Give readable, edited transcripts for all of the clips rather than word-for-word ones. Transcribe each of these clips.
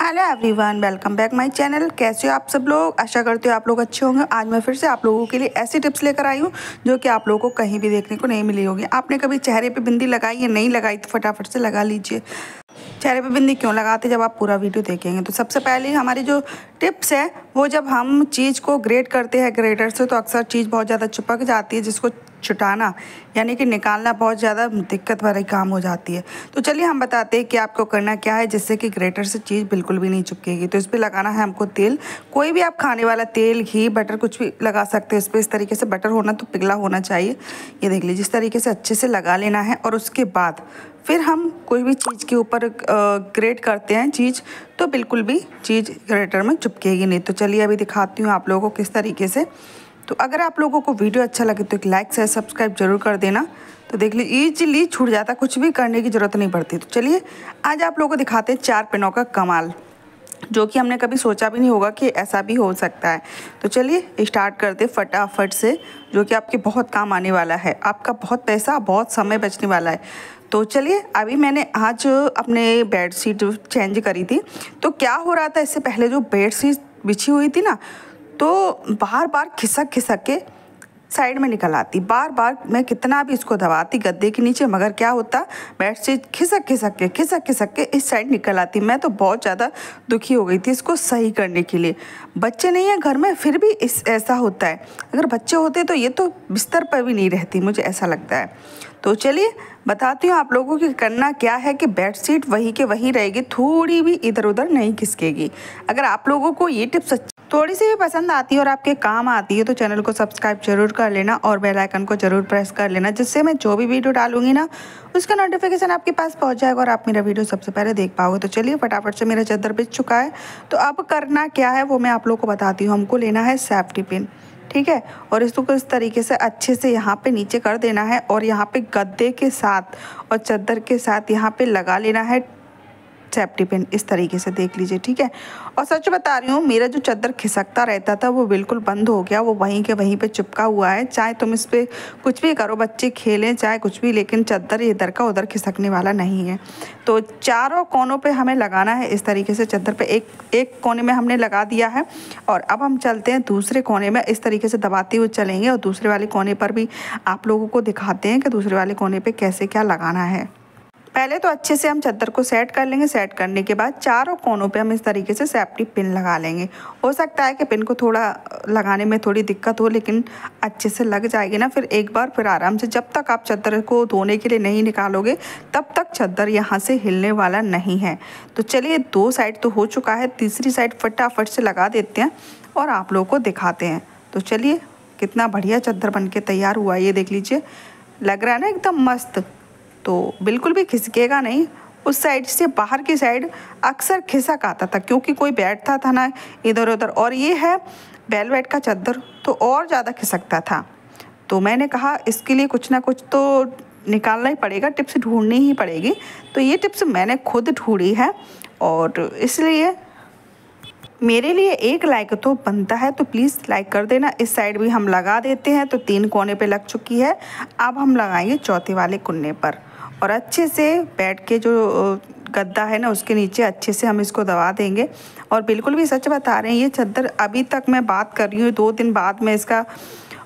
Hello everyone, welcome back my channel. कैसे हो आप सब लोग? आशा करते हो आप लोग अच्छे होंगे। आज मैं फिर से आप लोगों के लिए ऐसी टिप्स लेकर आई हूँ जो कि आप लोगों को कहीं भी देखने को नहीं मिली होगी। आपने कभी चेहरे पे बिंदी लगाई या नहीं लगाई तो फटाफट से लगा लीजिए। चेहरे पे बिंदी क्यों लगाते, जब आप पूरा वीडियो देखेंगे तो सबसे पहले हमारी जो टिप्स है वो, जब हम चीज़ को ग्रेट करते हैं ग्रेटर से तो अक्सर चीज़ बहुत ज़्यादा चिपक जाती है, जिसको छुटाना यानी कि निकालना बहुत ज़्यादा दिक्कत वाली काम हो जाती है। तो चलिए हम बताते हैं कि आपको करना क्या है जिससे कि ग्रेटर से चीज़ बिल्कुल भी नहीं चिपकेगी। तो इस पर लगाना है हमको तेल, कोई भी आप खाने वाला तेल, घी, बटर कुछ भी लगा सकते हैं इस पर। इस तरीके से बटर होना तो पिघला होना चाहिए। ये देख लीजिए, इस तरीके से अच्छे से लगा लेना है। और उसके बाद फिर हम कोई भी चीज़ के ऊपर ग्रेट करते हैं चीज़ तो बिल्कुल भी चीज़ ग्रेटर में चिपकेगी नहीं। तो चलिए अभी दिखाती हूँ आप लोगों को किस तरीके से। तो अगर आप लोगों को वीडियो अच्छा लगे तो एक लाइक शेयर सब्सक्राइब जरूर कर देना। तो देख लीजिए ईजिली छूट जाता, कुछ भी करने की ज़रूरत नहीं पड़ती। तो चलिए आज आप लोगों को दिखाते हैं 4 पेनों का कमाल, जो कि हमने कभी सोचा भी नहीं होगा कि ऐसा भी हो सकता है। तो चलिए स्टार्ट करते फटाफट से, जो कि आपके बहुत काम आने वाला है। आपका बहुत पैसा, बहुत समय बचने वाला है। तो चलिए अभी मैंने आज अपने बेडशीट चेंज करी थी। तो क्या हो रहा था, इससे पहले जो बेडशीट बिछी हुई थी ना, तो बार बार खिसक खिसक के साइड में निकल आती। बार बार मैं कितना भी इसको दबाती गद्दे के नीचे, मगर क्या होता, बेडशीट खिसक खिसक के इस साइड निकल आती। मैं तो बहुत ज़्यादा दुखी हो गई थी इसको सही करने के लिए। बच्चे नहीं है घर में, फिर भी ऐसा होता है। अगर बच्चे होते तो ये तो बिस्तर पर भी नहीं रहती, मुझे ऐसा लगता है। तो चलिए बताती हूँ आप लोगों को करना क्या है कि बेडशीट वही के वही रहेगी, थोड़ी भी इधर उधर नहीं खिसकेगी। अगर आप लोगों को ये टिप्स थोड़ी सी भी पसंद आती है और आपके काम आती है तो चैनल को सब्सक्राइब जरूर कर लेना और बेल आइकन को जरूर प्रेस कर लेना, जिससे मैं जो भी वीडियो डालूंगी ना उसका नोटिफिकेशन आपके पास पहुंच जाएगा और आप मेरा वीडियो सबसे पहले देख पाओगे। तो चलिए फटाफट से मेरा चादर बिछ चुका है। तो अब करना क्या है वो मैं आप लोग को बताती हूँ। हमको लेना है सेफ्टी पिन, ठीक है, और इसको इस तरीके से अच्छे से यहाँ पे नीचे कर देना है और यहाँ पे गद्दे के साथ और चादर के साथ यहाँ पे लगा लेना है सेफ्टी पिन इस तरीके से, देख लीजिए, ठीक है। और सच बता रही हूँ, मेरा जो चादर खिसकता रहता था वो बिल्कुल बंद हो गया, वो वहीं के वहीं पे चिपका हुआ है। चाहे तुम इस पर कुछ भी करो, बच्चे खेलें चाहे कुछ भी, लेकिन चादर इधर का उधर खिसकने वाला नहीं है। तो चारों कोनों पे हमें लगाना है इस तरीके से। चादर पे एक कोने में हमने लगा दिया है और अब हम चलते हैं दूसरे कोने में। इस तरीके से दबाते हुए चलेंगे और दूसरे वाले कोने पर भी आप लोगों को दिखाते हैं कि दूसरे वाले कोने पर कैसे क्या लगाना है। पहले तो अच्छे से हम चादर को सेट कर लेंगे। सेट करने के बाद चारों कोनों पे हम इस तरीके से सेफ्टी पिन लगा लेंगे। हो सकता है कि पिन को थोड़ा लगाने में थोड़ी दिक्कत हो, लेकिन अच्छे से लग जाएगी ना। फिर एक बार फिर आराम से, जब तक आप चादर को धोने के लिए नहीं निकालोगे तब तक चादर यहाँ से हिलने वाला नहीं है। तो चलिए 2 साइड तो हो चुका है, तीसरी साइड फटाफट से लगा देते हैं और आप लोगों को दिखाते हैं। तो चलिए कितना बढ़िया चादर बन के तैयार हुआ, ये देख लीजिए, लग रहा है ना एकदम मस्त। तो बिल्कुल भी खिसकेगा नहीं। उस साइड से बाहर की साइड अक्सर खिसक आता था क्योंकि कोई बैठता था ना इधर उधर, और ये है वेलवेट का चादर तो और ज़्यादा खिसकता था। तो मैंने कहा इसके लिए कुछ ना कुछ तो निकालना ही पड़ेगा, टिप्स ढूंढनी ही पड़ेगी। तो ये टिप्स मैंने खुद ढूंढी है और इसलिए मेरे लिए एक लाइक तो बनता है, तो प्लीज़ लाइक कर देना। इस साइड भी हम लगा देते हैं। तो 3 कोने पे लग चुकी है। अब हम लगाएंगे चौथे वाले कोने पर और अच्छे से बैठ के जो गद्दा है ना उसके नीचे अच्छे से हम इसको दबा देंगे। और बिल्कुल भी सच बता रहे हैं, ये चादर अभी तक मैं बात कर रही हूँ, 2 दिन बाद मैं इसका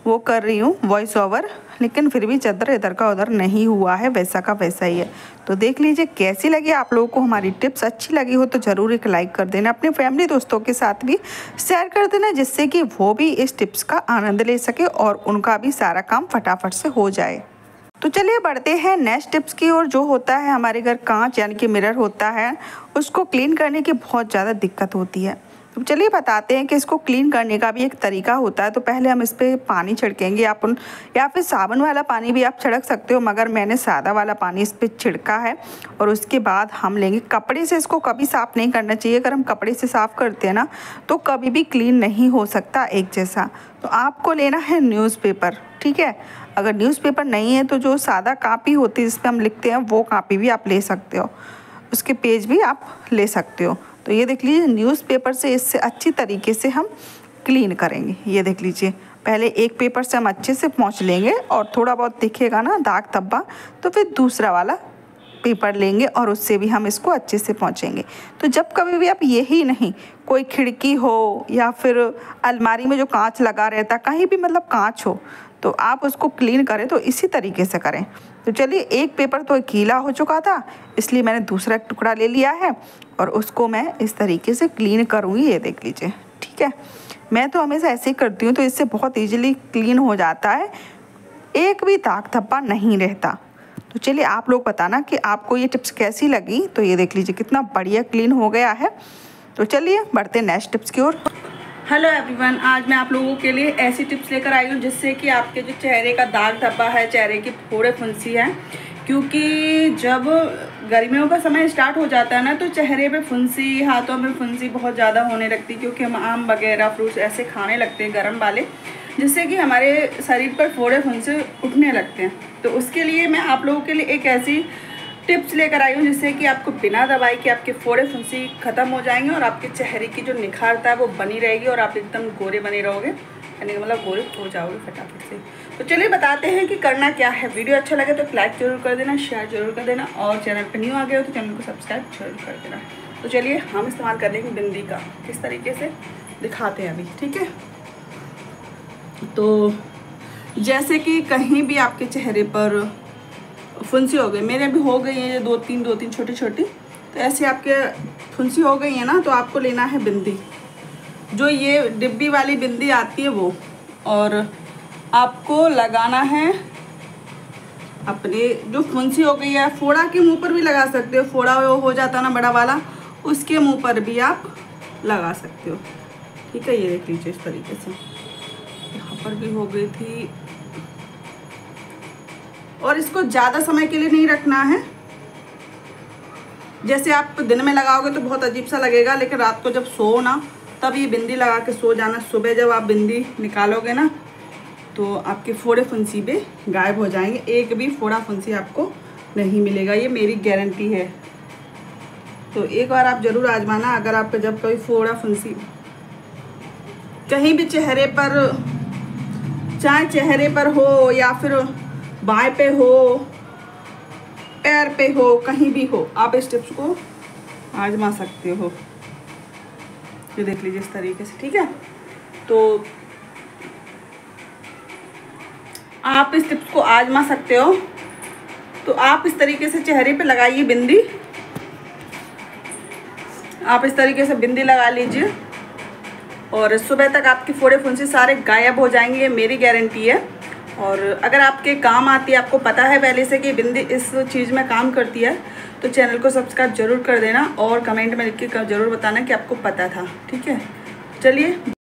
वो कर रही हूँ वॉइस ओवर, लेकिन फिर भी चादर इधर का उधर नहीं हुआ है, वैसा का वैसा ही है। तो देख लीजिए कैसी लगी आप लोगों को हमारी टिप्स। अच्छी लगी हो तो ज़रूर एक लाइक कर देना, अपने फैमिली दोस्तों के साथ भी शेयर कर देना, जिससे कि वो भी इस टिप्स का आनंद ले सके और उनका भी सारा काम फटाफट से हो जाए। तो चलिए बढ़ते हैं नेक्स्ट टिप्स की ओर। जो होता है हमारे घर कांच यानी कि मिरर होता है, उसको क्लीन करने की बहुत ज़्यादा दिक्कत होती है। तो चलिए बताते हैं कि इसको क्लीन करने का भी एक तरीका होता है। तो पहले हम इस पर पानी छिड़केंगे, या फिर साबुन वाला पानी भी आप छिड़क सकते हो, मगर मैंने सादा वाला पानी इस पर छिड़का है। और उसके बाद हम लेंगे कपड़े से, इसको कभी साफ़ नहीं करना चाहिए। अगर हम कपड़े से साफ़ करते हैं ना तो कभी भी क्लीन नहीं हो सकता एक जैसा। तो आपको लेना है न्यूज़पेपर, ठीक है। अगर न्यूज़पेपर नहीं है तो जो सादा कापी होती है जिस पर हम लिखते हैं वो कापी भी आप ले सकते हो, उसके पेज भी आप ले सकते हो। तो ये देख लीजिए न्यूज़पेपर से इससे अच्छी तरीके से हम क्लीन करेंगे। ये देख लीजिए, पहले एक पेपर से हम अच्छे से पोंछ लेंगे और थोड़ा बहुत दिखेगा ना दाग धब्बा तो फिर दूसरा वाला पेपर लेंगे और उससे भी हम इसको अच्छे से पोंछेंगे। तो जब कभी भी आप यही नहीं, कोई खिड़की हो या फिर अलमारी में जो कांच लगा रहता, कहीं भी मतलब कांच हो, तो आप उसको क्लीन करें तो इसी तरीके से करें। तो चलिए, एक पेपर तो गीला हो चुका था, इसलिए मैंने दूसरा एक टुकड़ा ले लिया है और उसको मैं इस तरीके से क्लीन करूँगी। ये देख लीजिए, ठीक है। मैं तो हमेशा ऐसे ही करती हूँ, तो इससे बहुत ईजिली क्लीन हो जाता है, एक भी दाग धब्बा नहीं रहता। तो चलिए, आप लोग बताना कि आपको ये टिप्स कैसी लगी। तो ये देख लीजिए कितना बढ़िया क्लीन हो गया है। तो चलिए बढ़ते नेक्स्ट टिप्स की ओर। हेलो एवरीवन, आज मैं आप लोगों के लिए ऐसी टिप्स लेकर आई हूँ जिससे कि आपके जो चेहरे का दाग धब्बा है, चेहरे की फोड़े फुंसी हैं, क्योंकि जब गर्मियों का समय स्टार्ट हो जाता है ना, तो चेहरे पे फुंसी, हाथों में फुंसी बहुत ज़्यादा होने लगती है, क्योंकि हम आम वगैरह फ्रूट्स ऐसे खाने लगते हैं गर्म वाले, जिससे कि हमारे शरीर पर फोड़े फुंसे उठने लगते हैं। तो उसके लिए मैं आप लोगों के लिए एक ऐसी टिप्स लेकर आई हूँ जिससे कि आपको बिना दवाई के आपके फोड़े फुंसी ख़त्म हो जाएंगे और आपके चेहरे की जो निखारता है वो बनी रहेगी और आप एकदम गोरे बने रहोगे, यानी कि मतलब गोरे हो जाओगे फटाफट से। तो चलिए बताते हैं कि करना क्या है। वीडियो अच्छा लगे तो लाइक जरूर कर देना, शेयर जरूर कर देना और चैनल पर न्यू आ गए हो तो चैनल को सब्सक्राइब जरूर कर देना। तो चलिए हम इस्तेमाल कर लेंगे बिंदी का, किस तरीके से दिखाते हैं अभी, ठीक है। तो जैसे कि कहीं भी आपके चेहरे पर फुंसी हो गई, मेरे भी हो गई है ये दो तीन छोटी छोटी, तो ऐसे आपके फुंसी हो गई है ना, तो आपको लेना है बिंदी, जो ये डिब्बी वाली बिंदी आती है वो, और आपको लगाना है अपने जो फुंसी हो गई है, फोड़ा के मुंह पर भी लगा सकते हो, फोड़ा हो जाता ना बड़ा वाला, उसके मुंह पर भी आप लगा सकते हो, ठीक है। ये देख लीजिए इस तरीके से, यहाँ पर भी हो गई थी। और इसको ज़्यादा समय के लिए नहीं रखना है, जैसे आप दिन में लगाओगे तो बहुत अजीब सा लगेगा, लेकिन रात को जब सो ना, तब ये बिंदी लगा के सो जाना। सुबह जब आप बिंदी निकालोगे ना, तो आपके फोड़े फुंसी पे गायब हो जाएंगे, एक भी फोड़ा फुंसी आपको नहीं मिलेगा, ये मेरी गारंटी है। तो एक बार आप ज़रूर आजमाना, अगर आपका जब कोई फोड़ा फुंसी कहीं भी चेहरे पर, चाहे चेहरे पर हो या फिर बाएं पे हो, पैर पे हो, कहीं भी हो, आप इस टिप्स को आजमा सकते हो। ये देख लीजिए इस तरीके से, ठीक है। तो आप इस टिप्स को आजमा सकते हो। तो आप इस तरीके से चेहरे पे लगाइए बिंदी, आप इस तरीके से बिंदी लगा लीजिए और सुबह तक आपकी फोड़े फुंसी सारे गायब हो जाएंगे, ये मेरी गारंटी है। और अगर आपके काम आती है, आपको पता है पहले से कि बिंदी इस चीज़ में काम करती है, तो चैनल को सब्सक्राइब जरूर कर देना और कमेंट में लिख के जरूर बताना कि आपको पता था, ठीक है। चलिए।